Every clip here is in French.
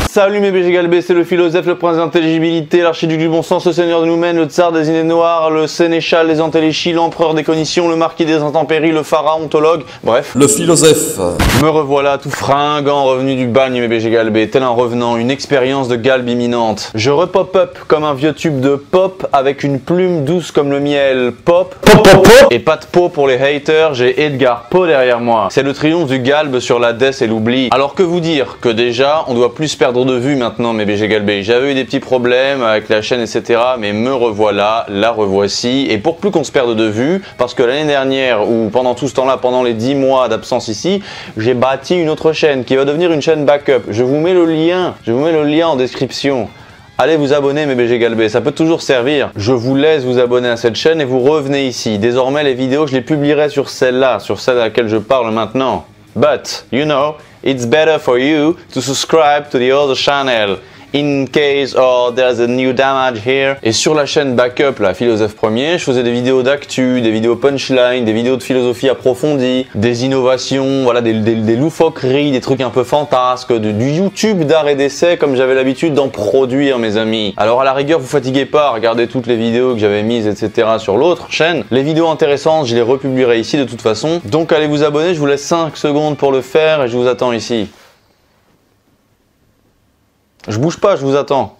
Salut mes BG Galbé, c'est le philosophe, le prince d'intelligibilité, l'archiduc du bon sens, le seigneur de Noumen, le tsar des idées noires, le sénéchal des antéléchies, l'empereur des cognitions, le marquis des intempéries, le pharaontologue, bref. Le philosophe. Me revoilà tout fringant, revenu du bagne mes BG Galbé, tel un revenant, une expérience de galbe imminente. Je repop-up comme un vieux tube de pop, avec une plume douce comme le miel, pop, pop, pop, pop. Et pas de peau pour les haters, j'ai Edgar Poe derrière moi. C'est le triomphe du galbe sur la dèce et l'oubli. Alors que vous dire que déjà, on doit plus perdre de vue maintenant mes BG Galbé. J'avais eu des petits problèmes avec la chaîne etc, mais me revoilà, la revoici, et pour plus qu'on se perde de vue, parce que l'année dernière, ou pendant tout ce temps là, pendant les 10 mois d'absence ici, j'ai bâti une autre chaîne qui va devenir une chaîne backup. Je vous mets le lien en description. Allez vous abonner mes BG Galbé, ça peut toujours servir. Je vous laisse vous abonner à cette chaîne et vous revenez ici. Désormais les vidéos je les publierai sur celle-là, sur celle à laquelle je parle maintenant. But, you know, it's better for you to subscribe to the other channel in case there's a new damage here. Et sur la chaîne Backup, la philosophe premier, je faisais des vidéos d'actu, des vidéos punchline, des vidéos de philosophie approfondie, des innovations, voilà, des loufoqueries, des trucs un peu fantasques, du YouTube d'art et d'essai comme j'avais l'habitude d'en produire mes amis. Alors à la rigueur, vous fatiguez pas à regarder toutes les vidéos que j'avais mises etc sur l'autre chaîne. Les vidéos intéressantes, je les republierai ici de toute façon. Donc allez vous abonner, je vous laisse 5 secondes pour le faire et je vous attends ici. Je bouge pas, je vous attends.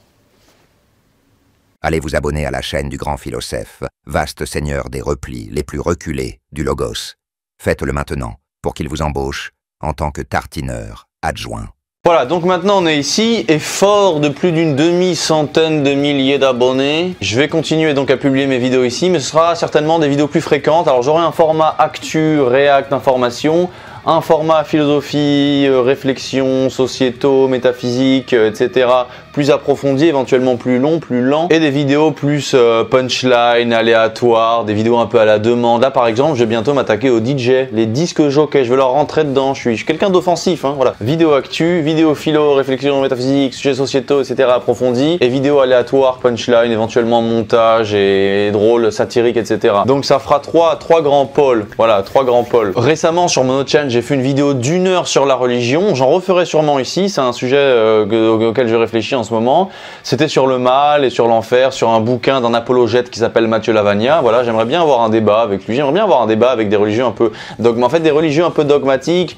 Allez vous abonner à la chaîne du grand philosophe, vaste seigneur des replis les plus reculés du Logos. Faites-le maintenant pour qu'il vous embauche en tant que tartineur adjoint. Voilà, donc maintenant on est ici et fort de plus d'une demi-centaine de milliers d'abonnés. Je vais continuer donc à publier mes vidéos ici, mais ce sera certainement des vidéos plus fréquentes. Alors j'aurai un format actu, react, information, un format philosophie, réflexion, sociétaux, métaphysique, etc. plus approfondi, éventuellement plus long, plus lent. Et des vidéos plus punchline, aléatoires, des vidéos un peu à la demande. Là par exemple, je vais bientôt m'attaquer aux DJ, les disques jockeys, je vais leur rentrer dedans. Je suis quelqu'un d'offensif, hein, voilà. Vidéo actu, vidéo philo, réflexion, métaphysique, sujets sociétaux, etc. approfondis. Et vidéo aléatoire, punchline, éventuellement montage et drôle, satirique, etc. Donc ça fera trois grands pôles. Voilà, 3 grands pôles. Récemment sur mon autre chaîne, j'ai fait une vidéo d'1 heure sur la religion. J'en referai sûrement ici. C'est un sujet auquel je réfléchis en ce moment. C'était sur le mal et sur l'enfer, sur un bouquin d'un apologète qui s'appelle Mathieu Lavagna. Voilà, j'aimerais bien avoir un débat avec lui. J'aimerais bien avoir un débat avec des religieux un peu des religieux un peu dogmatiques.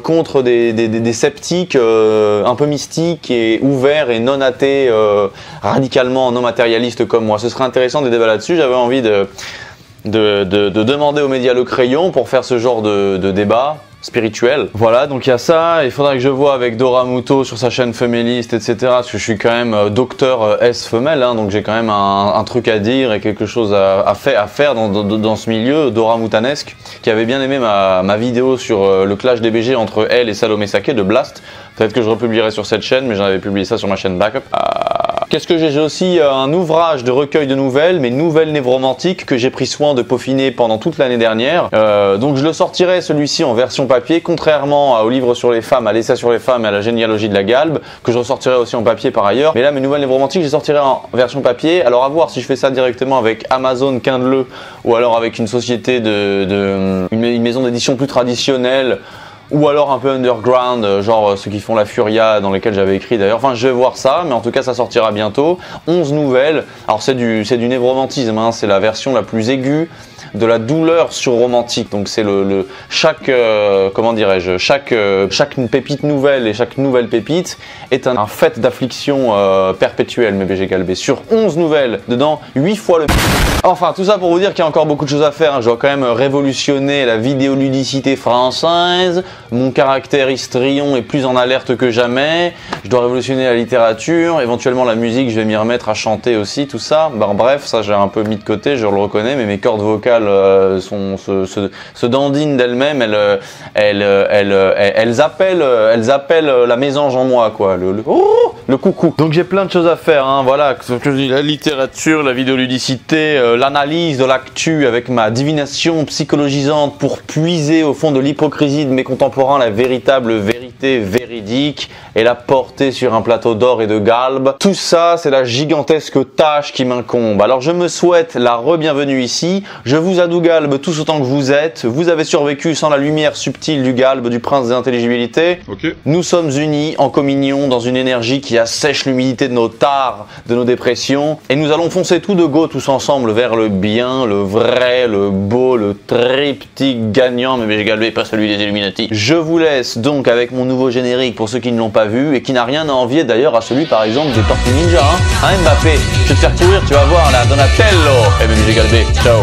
Contre des sceptiques un peu mystiques et ouverts et non athées, radicalement non matérialistes comme moi. Ce serait intéressant de débattre là-dessus. J'avais envie de demander aux médias le crayon pour faire ce genre de débat spirituel. Voilà, donc il y a ça. Il faudrait que je vois avec Dora Muto sur sa chaîne Féméliste, etc. Parce que je suis quand même docteur S femelle, hein, donc j'ai quand même un truc à dire et quelque chose à faire dans ce milieu Dora Moutanesque, qui avait bien aimé ma vidéo sur le clash des BG entre elle et Salomé Saké de Blast. Peut-être que je republierai sur cette chaîne, mais j'en avais publié ça sur ma chaîne Backup. Qu'est-ce que j'ai aussi un ouvrage de recueil de nouvelles, mes nouvelles névromantiques que j'ai pris soin de peaufiner pendant toute l'année dernière. Donc je le sortirai celui-ci en version papier, contrairement au livre sur les femmes, à l'essai sur les femmes et à la généalogie de la galbe, que je ressortirai aussi en papier par ailleurs. Mais là mes nouvelles névromantiques, je les sortirai en version papier. Alors à voir si je fais ça directement avec Amazon Kindle ou alors avec une société une maison d'édition plus traditionnelle. Ou alors un peu underground, genre ceux qui font la Furia dans lesquels j'avais écrit d'ailleurs. Enfin, je vais voir ça, mais en tout cas, ça sortira bientôt. 11 nouvelles. Alors, c'est du névromantisme, hein, c'est la version la plus aiguë de la douleur surromantique. Donc, c'est chaque pépite nouvelle et chaque nouvelle pépite est un fait d'affliction perpétuelle, mes BG Galbé. Sur 11 nouvelles, dedans, 8 fois le... Enfin, tout ça pour vous dire qu'il y a encore beaucoup de choses à faire, hein. Je dois quand même révolutionner la vidéoludicité française. Mon caractère histrion est plus en alerte que jamais. Je dois révolutionner la littérature, éventuellement la musique, je vais m'y remettre à chanter aussi, tout ça. Ben, bref, ça j'ai un peu mis de côté, je le reconnais, mais mes cordes vocales se dandinent d'elles-mêmes. Elles appellent la mésange en moi, quoi. Le coucou. Donc j'ai plein de choses à faire, hein. Voilà, la littérature, la vidéoludicité, l'analyse de l'actu avec ma divination psychologisante pour puiser au fond de l'hypocrisie de mes contemporains la véritable vérité vérité véridique et la porter sur un plateau d'or et de galbe. Tout ça, c'est la gigantesque tâche qui m'incombe. Alors je me souhaite la re-bienvenue ici. Je vous adoue galbe tous autant que vous êtes. Vous avez survécu sans la lumière subtile du galbe du prince des intelligibilités. Ok. Nous sommes unis en communion dans une énergie qui assèche l'humidité de nos tares, de nos dépressions. Et nous allons foncer tout de go tous ensemble vers le bien, le vrai, le beau, le triptyque gagnant. Mais j'ai galbé, pas celui des Illuminati. Je vous laisse donc avec mon nouveau générique pour ceux qui ne l'ont pas vu et qui n'a rien à envier d'ailleurs à celui par exemple des Tortues Ninja. Hein, Mbappé, je vais te faire courir, tu vas voir là, Donatello. Eh bien j'ai galbé, ciao.